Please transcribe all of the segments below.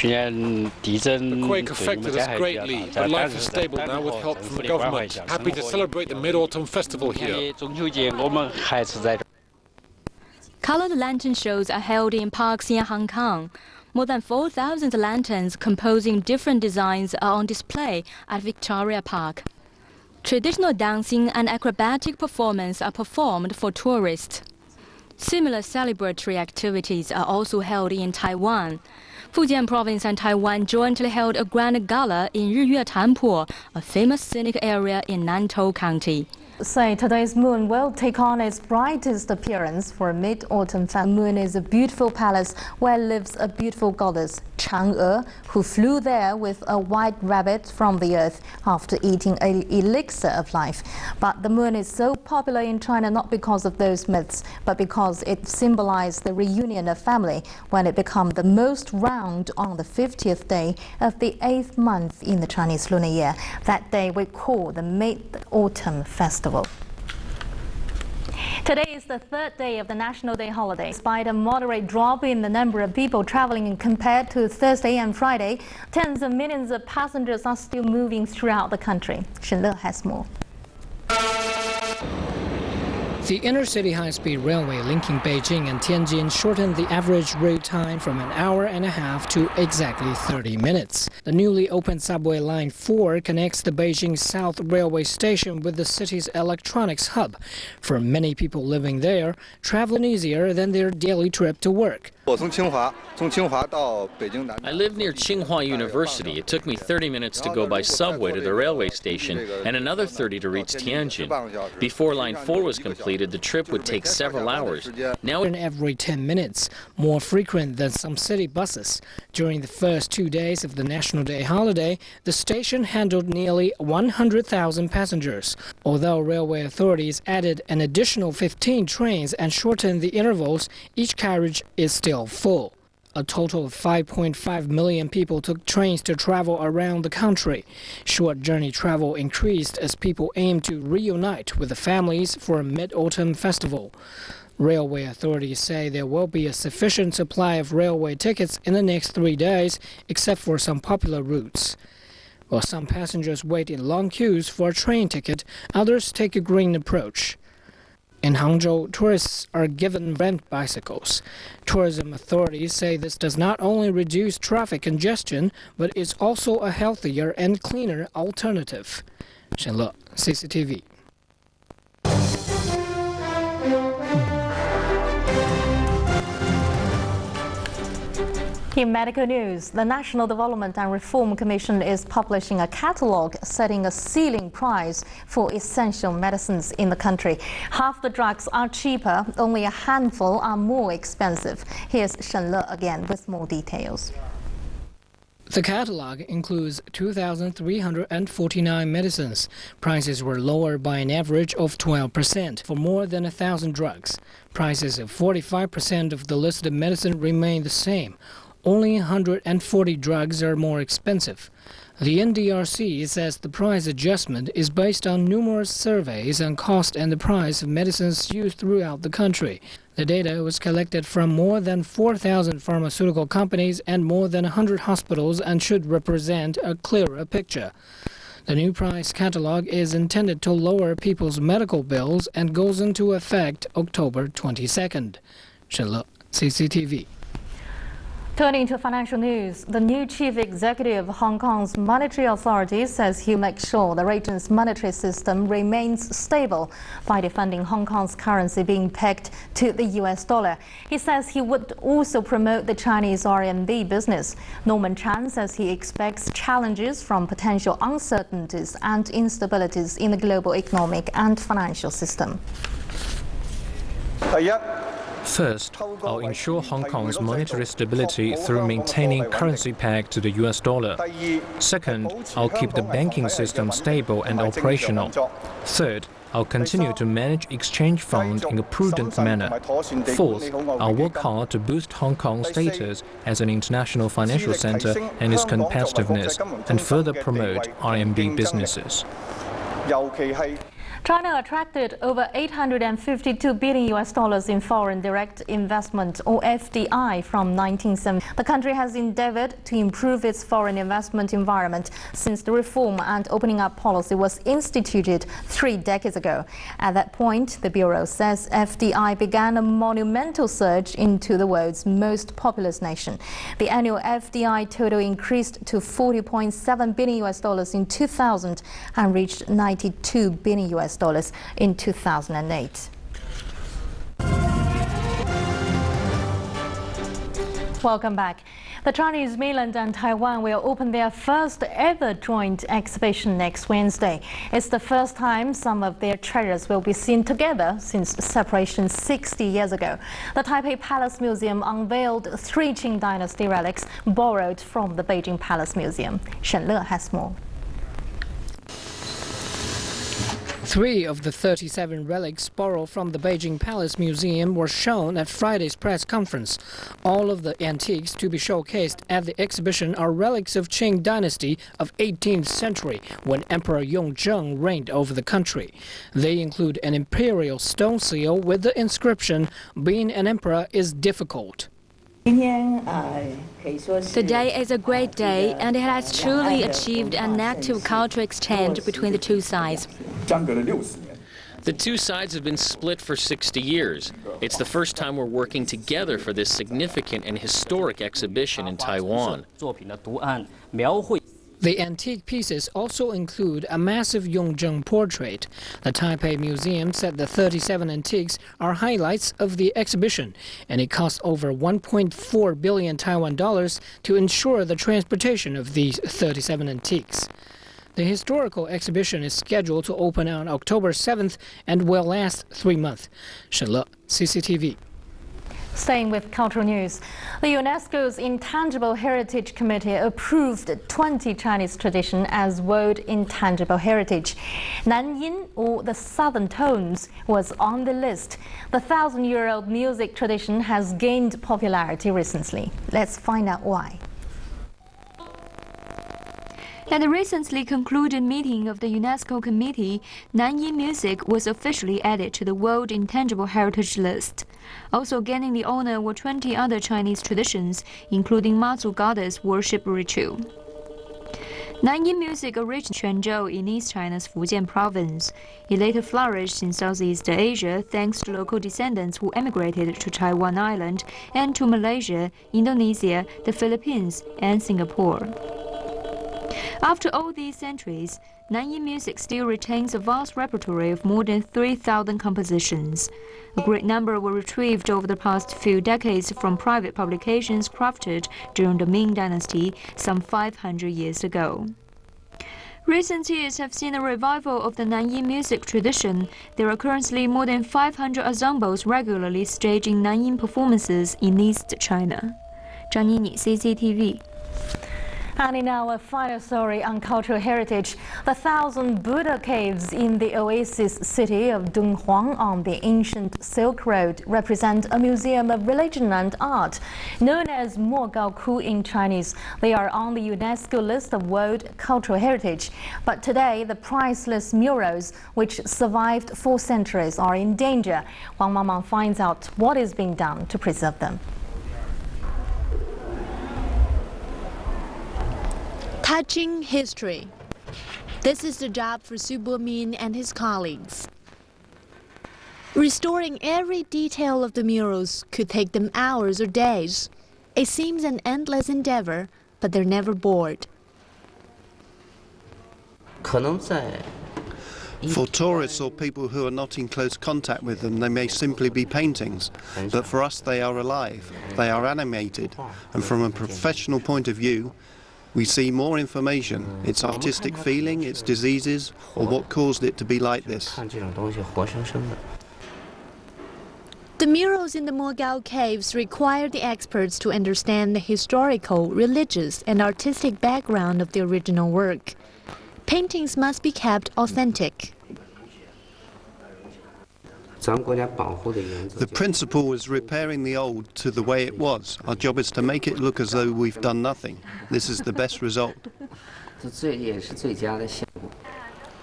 The quake affected us greatly, but life is stable now with help from the government. Happy to celebrate the Mid-Autumn Festival here. Colored lantern shows are held in parks in Hong Kong. More than 4,000 lanterns composing different designs are on display at Victoria Park. Traditional dancing and acrobatic performance are performed for tourists. Similar celebratory activities are also held in Taiwan. Fujian Province and Taiwan jointly held a grand gala in Riyue Tanpo, a famous scenic area in Nantou County. Say today's moon will take on its brightest appearance for Mid-Autumn Festival. The moon is a beautiful palace where lives a beautiful goddess, Chang'e, who flew there with a white rabbit from the earth after eating an elixir of life. But the moon is so popular in China not because of those myths, but because it symbolized the reunion of family when it became the most round on the 50th day of the 8th month in the Chinese lunar year. That day we call the Mid-Autumn Festival. Today is the third day of the National Day holiday. Despite a moderate drop in the number of people traveling compared to Thursday and Friday, tens of millions of passengers are still moving throughout the country. Shen Le has more. The inner-city high-speed railway linking Beijing and Tianjin shortened the average route time from an hour and a half to exactly 30 minutes. The newly opened subway line 4 connects the Beijing South Railway Station with the city's electronics hub. For many people living there, traveling easier than their daily trip to work. I live near Tsinghua University. It took me 30 minutes to go by subway to the railway station and another 30 to reach Tianjin. Before Line 4 was completed, the trip would take several hours. Now every 10 minutes, more frequent than some city buses. During the first 2 days of the National Day holiday, the station handled nearly 100,000 passengers. Although railway authorities added an additional 15 trains and shortened the intervals, each carriage is still full. A total of 5.5 million people took trains to travel around the country. Short journey travel increased as people aimed to reunite with the families for a Mid-Autumn Festival. Railway authorities say there will be a sufficient supply of railway tickets in the next 3 days, except for some popular routes. While some passengers wait in long queues for a train ticket, others take a green approach. In Hangzhou, tourists are given rent bicycles. Tourism authorities say this does not only reduce traffic congestion, but is also a healthier and cleaner alternative. Shen Le, CCTV. In medical news, the National Development and Reform Commission is publishing a catalogue setting a ceiling price for essential medicines in the country. Half the drugs are cheaper, only a handful are more expensive. Here's Shen Le again with more details. The catalogue includes 2,349 medicines. Prices were lower by an average of 12% for more than 1,000 drugs. Prices of 45% of the listed medicine remain the same. Only 140 drugs are more expensive. The NDRC says the price adjustment is based on numerous surveys on cost and the price of medicines used throughout the country. The data was collected from more than 4,000 pharmaceutical companies and more than 100 hospitals and should represent a clearer picture. The new price catalogue is intended to lower people's medical bills and goes into effect October 22nd. Shen Le, CCTV. Turning to financial news, the new chief executive of Hong Kong's monetary authority says he'll make sure the region's monetary system remains stable by defending Hong Kong's currency being pegged to the US dollar. He says he would also promote the Chinese RMB business. Norman Chan says he expects challenges from potential uncertainties and instabilities in the global economic and financial system. First, I'll ensure Hong Kong's monetary stability through maintaining currency peg to the US dollar. Second, I'll keep the banking system stable and operational. Third, I'll continue to manage exchange fund in a prudent manner. Fourth, I'll work hard to boost Hong Kong's status as an international financial center and its competitiveness, and further promote RMB businesses. China attracted over $852 billion in foreign direct investment, or FDI, from 1970. The country has endeavored to improve its foreign investment environment since the reform and opening up policy was instituted 3 decades ago. At that point, the Bureau says FDI began a monumental surge into the world's most populous nation. The annual FDI total increased to $40.7 billion in 2000 and reached $92 billion in 2008. Welcome back. The Chinese mainland and Taiwan will open their first ever joint exhibition next Wednesday. It's the first time some of their treasures will be seen together since separation 60 years ago. The Taipei Palace Museum unveiled 3 Qing Dynasty relics borrowed from the Beijing Palace Museum. Shen Le has more. 3 of the 37 relics borrowed from the Beijing Palace Museum were shown at Friday's press conference. All of the antiques to be showcased at the exhibition are relics of Qing dynasty of 18th century, when Emperor Yongzheng reigned over the country. They include an imperial stone seal with the inscription, "Being an emperor is difficult." Today is a great day, and it has truly achieved an active cultural exchange between the two sides. The two sides have been split for 60 years. It's the first time we're working together for this significant and historic exhibition in Taiwan. The antique pieces also include a massive Yongzheng portrait. The Taipei Museum said the 37 antiques are highlights of the exhibition, and it cost over 1.4 billion Taiwan dollars to ensure the transportation of these 37 antiques. The historical exhibition is scheduled to open on October 7th and will last 3 months. Shen Le, CCTV. Staying with cultural news, the UNESCO's Intangible Heritage Committee approved 20 Chinese traditions as World Intangible Heritage. Nanyin, or the Southern Tones, was on the list. The 1,000-year-old music tradition has gained popularity recently. Let's find out why. At the recently concluded meeting of the UNESCO Committee, Nanyin music was officially added to the World Intangible Heritage list. Also gaining the honor were 20 other Chinese traditions, including Mazu goddess worship ritual. Nanyin music originated in Quanzhou in East China's Fujian province. It later flourished in Southeast Asia thanks to local descendants who emigrated to Taiwan Island and to Malaysia, Indonesia, the Philippines, and Singapore. After all these centuries, Nanyin music still retains a vast repertoire of more than 3,000 compositions. A great number were retrieved over the past few decades from private publications crafted during the Ming Dynasty some 500 years ago. Recent years have seen a revival of the Nanyin music tradition. There are currently more than 500 ensembles regularly staging Nanyin performances in East China. Zhang Nini, CCTV. And in our final story on cultural heritage, the 1,000 Buddha caves in the oasis city of Dunhuang on the ancient Silk Road represent a museum of religion and art. Known as Mo Gaoku in Chinese, they are on the UNESCO list of World Cultural Heritage. But today, the priceless murals, which survived 4 centuries, are in danger. Wang Mangmang finds out what is being done to preserve them. Touching history. This is the job for Su Bomin and his colleagues. Restoring every detail of the murals could take them hours or days. It seems an endless endeavor, but they're never bored. For tourists or people who are not in close contact with them, they may simply be paintings, but for us they are alive, they are animated, and from a professional point of view, we see more information, its artistic feeling, its diseases, or what caused it to be like this. The murals in the Mogao caves require the experts to understand the historical, religious, and artistic background of the original work. Paintings must be kept authentic. The principle is repairing the old to the way it was. Our job is to make it look as though we've done nothing. This is the best result.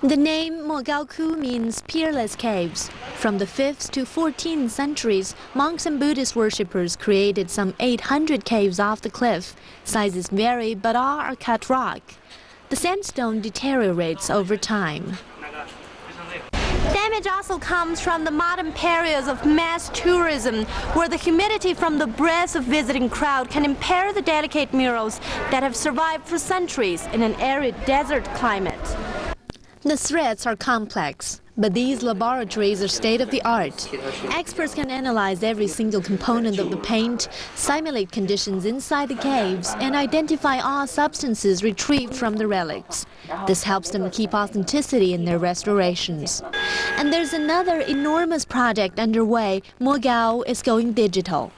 The name Mogaoku means peerless caves. From the 5th to 14th centuries, monks and Buddhist worshippers created some 800 caves off the cliff. Sizes vary, but all are cut rock. The sandstone deteriorates over time. Damage also comes from the modern periods of mass tourism, where the humidity from the breath of visiting crowd can impair the delicate murals that have survived for centuries in an arid desert climate. The threats are complex, but these laboratories are state-of-the-art. Experts can analyze every single component of the paint, simulate conditions inside the caves, and identify all substances retrieved from the relics. This helps them keep authenticity in their restorations. And there's another enormous project underway. Mogao is going digital.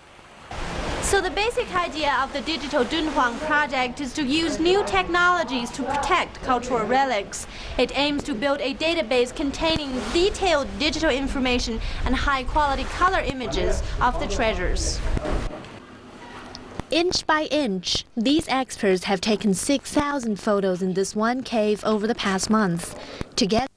So the basic idea of the Digital Dunhuang project is to use new technologies to protect cultural relics. It aims to build a database containing detailed digital information and high-quality color images of the treasures. Inch by inch, these experts have taken 6,000 photos in this one cave over the past month. Together,